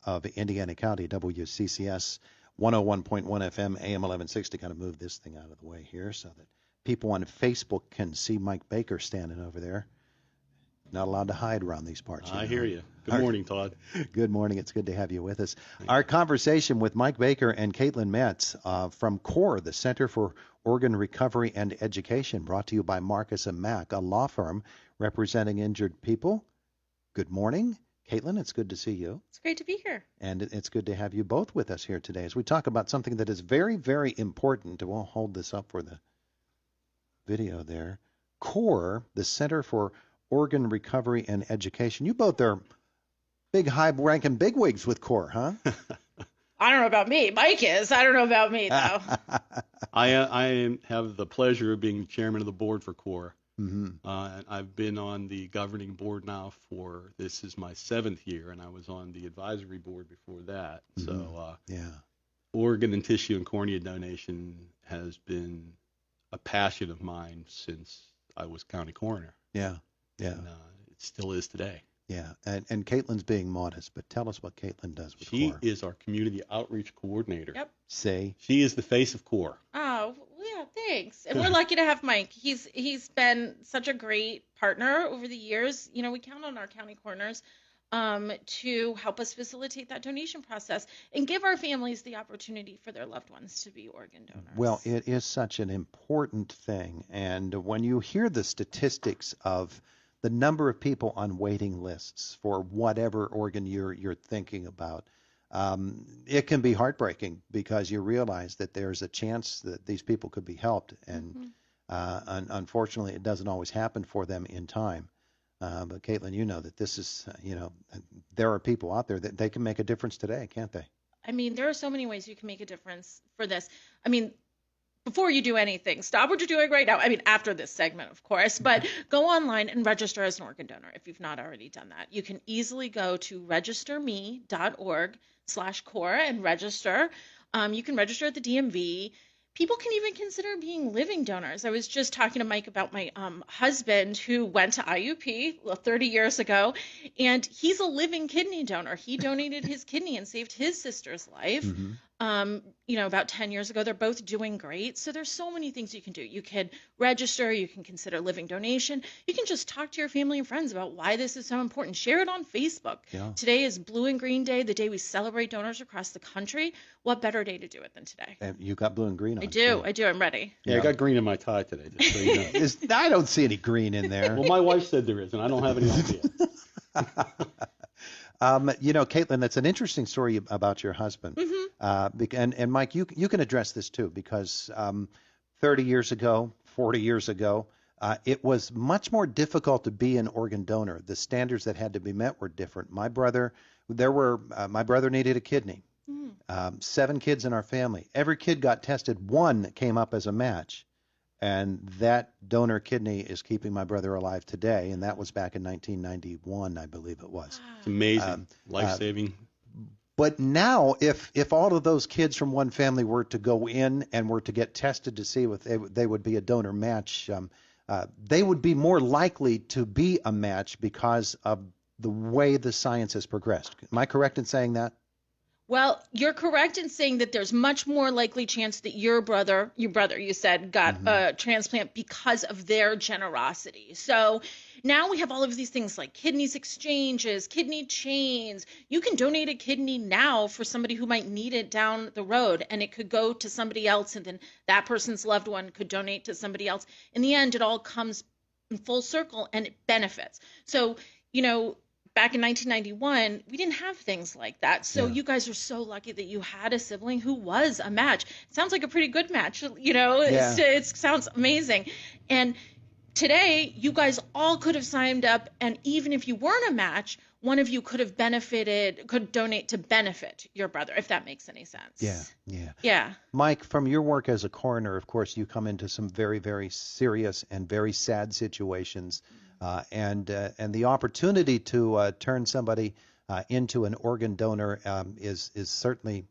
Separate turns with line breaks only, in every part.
of Indiana County, WCCS 101.1 FM, AM 1160. Kind of move this thing out of the way here so that people on Facebook can see Mike Baker standing over there. Not allowed to hide around these parts.
I hear you. Good morning, Todd.
Good morning. It's good to have you with us. Our conversation with Mike Baker and Katelyn Metz from CORE, the Center for Organ Recovery and Education, brought to you by Marcus & Mack, a law firm representing injured people. Good morning. Katelyn, it's good to see you.
It's great to be here.
And it's good to have you both with us here today as we talk about something that is very, very important. We'll hold this up for the video there. CORE, the Center for Organ Recovery and Education. You both are big, high-ranking bigwigs with CORE, huh?
I don't know about me. Mike is. I don't know about me, though.
I have the pleasure of being chairman of the board for CORE.
Mm-hmm.
I've been on the governing board now this is my 7th year, and I was on the advisory board before that.
Mm-hmm.
So organ and tissue and cornea donation has been a passion of mine since I was county coroner.
Yeah.
And it still is today.
Yeah, and Katelyn's being modest, but tell us what Katelyn does with
CORE.
CORE.
She is our community outreach coordinator.
Yep.
She is the face of CORE.
Oh, yeah, thanks. And we're lucky to have Mike. He's been such a great partner over the years. You know, we count on our county coroners to help us facilitate that donation process and give our families the opportunity for their loved ones to be organ donors.
Well, it is such an important thing, and when you hear the statistics of the number of people on waiting lists for whatever organ you're thinking about, it can be heartbreaking because you realize that there's a chance that these people could be helped, and unfortunately, it doesn't always happen for them in time. But Katelyn, you know that this is, there are people out there that they can make a difference today, can't they?
I mean, there are so many ways you can make a difference for this. I mean, before you do anything, stop what you're doing right now. I mean, after this segment, of course, but go online and register as an organ donor if you've not already done that. You can easily go to registerme.org/core and register. You can register at the DMV. People can even consider being living donors. I was just talking to Mike about my husband who went to IUP 30 years ago, and he's a living kidney donor. He donated his kidney and saved his sister's life.
Mm-hmm.
About 10 years ago. They're both doing great. So there's so many things you can do. You can register. You can consider living donation. You can just talk to your family and friends about why this is so important. Share it on Facebook.
Yeah.
Today is Blue and Green Day, the day we celebrate donors across the country. What better day to do it than today?
And you got blue and green on.
I do. I'm ready.
Yeah, I got green in my tie today, just so you know.
I don't see any green in there.
Well, my wife said there is, and I don't have any idea.
Katelyn, that's an interesting story about your husband.
Mm-hmm.
And Mike, you can address this too, because 30 years ago, 40 years ago, it was much more difficult to be an organ donor. The standards that had to be met were different. My brother needed a kidney. 7 kids in our family. Every kid got tested. 1 came up as a match. And that donor kidney is keeping my brother alive today, and that was back in 1991, I believe it was.
It's amazing, life-saving.
But now, if all of those kids from one family were to go in and were to get tested to see if they would be a donor match, they would be more likely to be a match because of the way the science has progressed. Am I correct in saying that?
Well, you're correct in saying that there's much more likely chance that your brother, you said, got a transplant because of their generosity. So now we have all of these things like kidneys exchanges, kidney chains. You can donate a kidney now for somebody who might need it down the road, and it could go to somebody else, and then that person's loved one could donate to somebody else. In the end, it all comes in full circle, and it benefits. So, back in 1991, we didn't have things like that. So you guys are so lucky that you had a sibling who was a match. It sounds like a pretty good match, It sounds amazing. And today, you guys all could have signed up, and even if you weren't a match, one of you could donate to benefit your brother, if that makes any sense.
Yeah. Mike, from your work as a coroner, of course, you come into some very, very serious and very sad situations. And the opportunity to turn somebody into an organ donor is certainly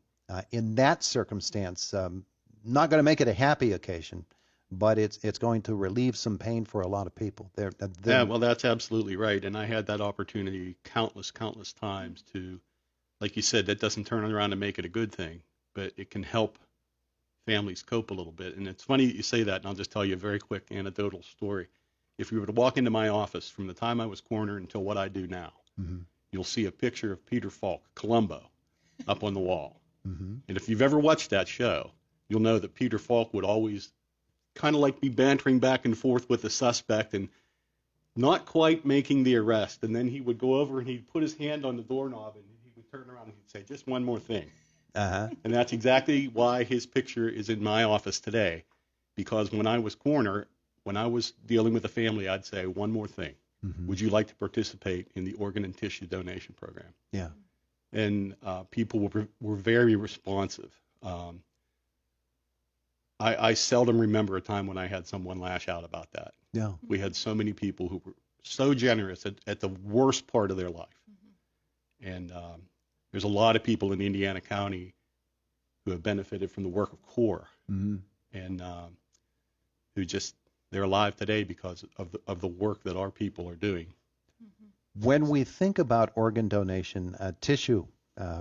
in that circumstance not going to make it a happy occasion, but it's going to relieve some pain for a lot of people.
Yeah, well, that's absolutely right. And I had that opportunity countless times to like you said, that doesn't turn around and make it a good thing, but it can help families cope a little bit. And it's funny that you say that, and I'll just tell you a very quick anecdotal story. If you were to walk into my office from the time I was coroner until what I do now,
Mm-hmm.
you'll see a picture of Peter Falk, Columbo, up on the wall.
Mm-hmm.
And if you've ever watched that show, you'll know that Peter Falk would always kind of like be bantering back and forth with the suspect and not quite making the arrest. And then he would go over and he'd put his hand on the doorknob and he would turn around and he'd say, just one more thing.
Uh-huh.
And that's exactly why his picture is in my office today. Because when I was coroner, when I was dealing with a family, I'd say, one more thing.
Mm-hmm.
Would you like to participate in the organ and tissue donation program?
Yeah.
And people were very responsive. I seldom remember a time when I had someone lash out about that.
Yeah.
We had so many people who were so generous at the worst part of their life. Mm-hmm. And there's a lot of people in Indiana County who have benefited from the work of CORE,
Mm-hmm.
and who just, they're alive today because of the work that our people are doing.
When we think about organ donation, tissue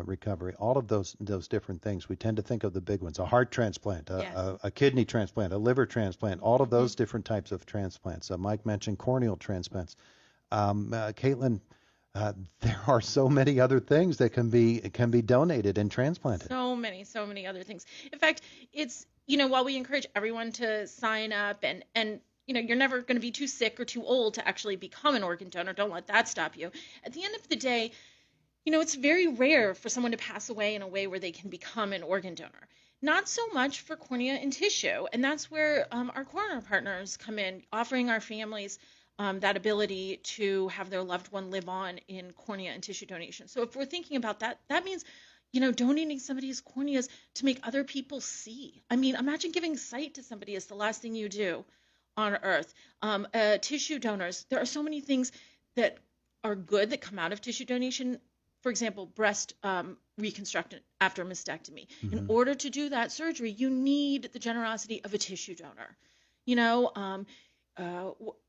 recovery, all of those different things, we tend to think of the big ones: a heart transplant,
Yes.
a kidney transplant, a liver transplant, all of those different types of transplants. Mike mentioned corneal transplants. Katelyn, there are so many other things that can be donated and transplanted.
So many other things. In fact, it's, while we encourage everyone to sign up and you're never going to be too sick or too old to actually become an organ donor. Don't let that stop you. At the end of the day, it's very rare for someone to pass away in a way where they can become an organ donor. Not so much for cornea and tissue. And that's where our coroner partners come in, offering our families that ability to have their loved one live on in cornea and tissue donation. So if we're thinking about that, that means, donating somebody's corneas to make other people see. I mean, imagine giving sight to somebody is the last thing you do on earth. Tissue donors, there are so many things that are good that come out of tissue donation. For example, breast reconstruction after a mastectomy.
Mm-hmm.
In order to do that surgery, you need the generosity of a tissue donor.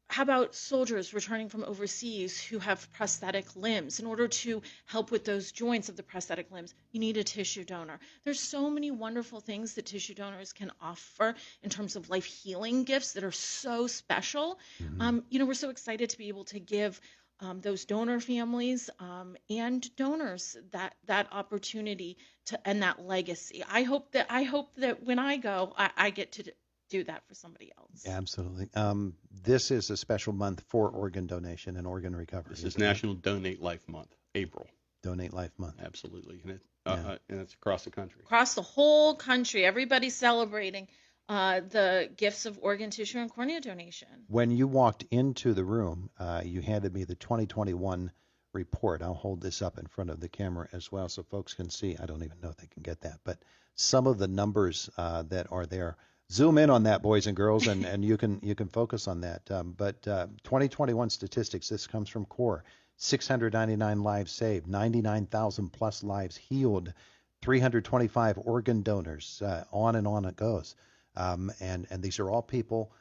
How about soldiers returning from overseas who have prosthetic limbs? In order to help with those joints of the prosthetic limbs, you need a tissue donor. There's so many wonderful things that tissue donors can offer in terms of life healing gifts that are so special.
Mm-hmm.
We're so excited to be able to give those donor families and donors that opportunity to and that legacy. I hope that when I go, I get to do that for somebody else.
Absolutely. This is a special month for organ donation and organ recovery.
This is National Donate Life Month, April.
Donate Life Month.
Absolutely. And it's across the country.
Across the whole country, everybody's celebrating the gifts of organ, tissue, and cornea donation.
When you walked into the room, you handed me the 2021 report. I'll hold this up in front of the camera as well so folks can see. I don't even know if they can get that, but some of the numbers that are there. Zoom in on that, boys and girls, and you can focus on that. But 2021 statistics, this comes from CORE. 699 lives saved, 99,000 plus lives healed, 325 organ donors, on and on it goes. And these are all people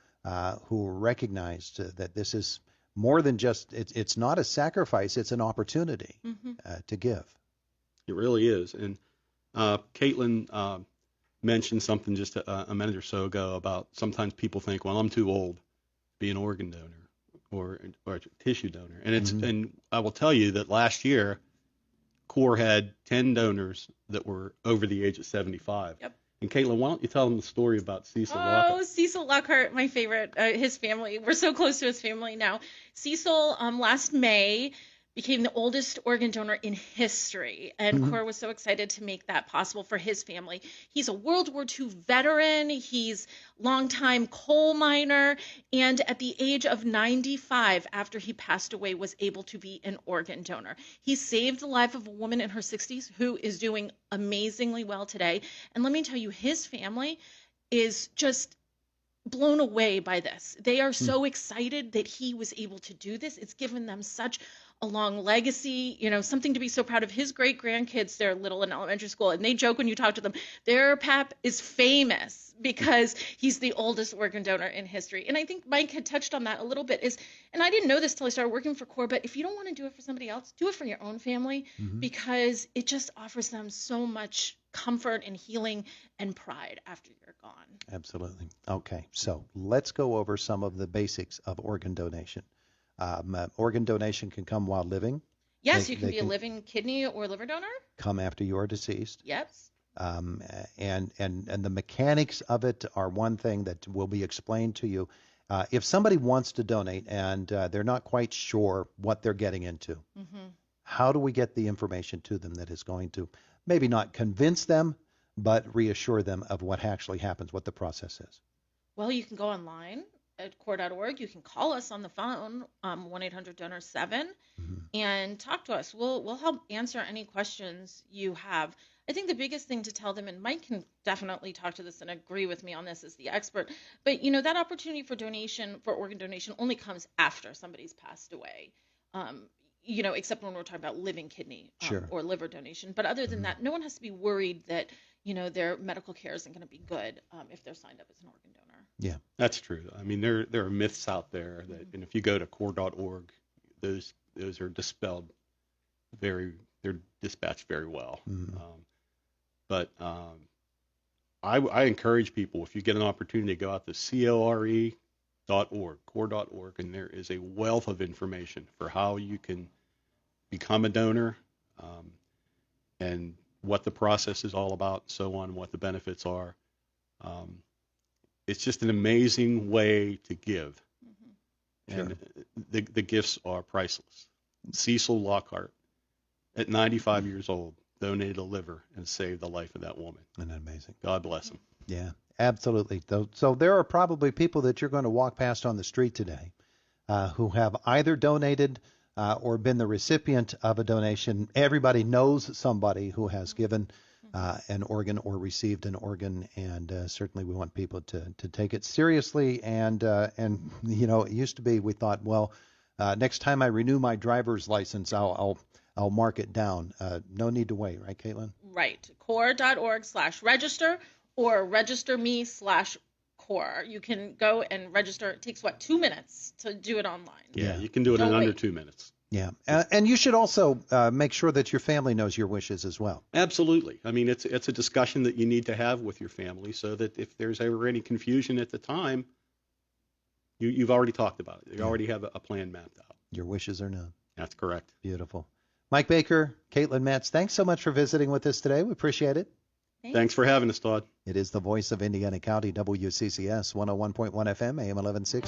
who recognized that this is more than just, it's not a sacrifice, it's an opportunity to give.
It really is. And Katelyn mentioned something just a minute or so ago about sometimes people think, well, I'm too old to be an organ donor or a tissue donor. And and I will tell you that last year, CORE had 10 donors that were over the age of 75.
Yep.
And Katelyn, why don't you tell them the story about Cecil Lockhart?
Oh, Cecil Lockhart, my favorite. His family. We're so close to his family now. Cecil, last May, became the oldest organ donor in history, and CORE was so excited to make that possible for his family. He's a World War II veteran. He's longtime coal miner, and at the age of 95, after he passed away, was able to be an organ donor. He saved the life of a woman in her 60s who is doing amazingly well today. And let me tell you, his family is just blown away by this. They are so excited that he was able to do this. It's given them such a long legacy, something to be so proud of. His great grandkids, they're little in elementary school, and they joke when you talk to them, their pap is famous because he's the oldest organ donor in history. And I think Mike had touched on that a little bit, and I didn't know this till I started working for CORE, but if you don't want to do it for somebody else, do it for your own family, because it just offers them so much comfort and healing and pride after you're gone.
Absolutely. Okay, so let's go over some of the basics of organ donation. Organ donation can come while living.
Yes, you can be a living kidney or liver donor.
Come after you are deceased.
Yes.
And the mechanics of it are one thing that will be explained to you. If somebody wants to donate and they're not quite sure what they're getting into, how do we get the information to them that is going to maybe not convince them, but reassure them of what actually happens, what the process is?
Well, you can go online at core.org. You can call us on the phone, 1-800-DONOR-7, and talk to us. We'll help answer any questions you have. I think the biggest thing to tell them, and Mike can definitely talk to this and agree with me on this as the expert, but that opportunity for organ donation only comes after somebody's passed away. Except when we're talking about living kidney or liver donation. But other than that, no one has to be worried that, their medical care isn't going to be good if they're signed up as an organ donor.
Yeah, that's true. I mean, there are myths out there that, and if you go to core.org, those are dispelled they're dispatched very well. But I encourage people, if you get an opportunity, to go out to core.org, and there is a wealth of information for how you can become a donor, and what the process is all about, so on, what the benefits are. It's just an amazing way to give. And the gifts are priceless. Cecil Lockhart, at 95 years old, donated a liver and saved the life of that woman.
Isn't that amazing?
God bless him.
Yeah, absolutely. So there are probably people that you're going to walk past on the street today who have either donated or been the recipient of a donation. Everybody knows somebody who has given an organ or received an organ, and certainly we want people to take it seriously. And it used to be, we thought, well, next time I renew my driver's license, I'll mark it down. No need to wait, right, Katelyn?
Right. Core.org/register or registerme/core. You can go and register. It takes, 2 minutes to do it online.
Yeah, you can do it in under 2 minutes.
Yeah, and you should also make sure that your family knows your wishes as well.
Absolutely. I mean, it's a discussion that you need to have with your family, so that if there's ever any confusion at the time, you've already talked about it. You already have a plan mapped out.
Your wishes are known.
That's correct.
Beautiful. Mike Baker, Katelyn Metz, thanks so much for visiting with us today. We appreciate it.
Thanks for having us, Todd.
It is the voice of Indiana County, WCCS 101.1 FM, AM 1160.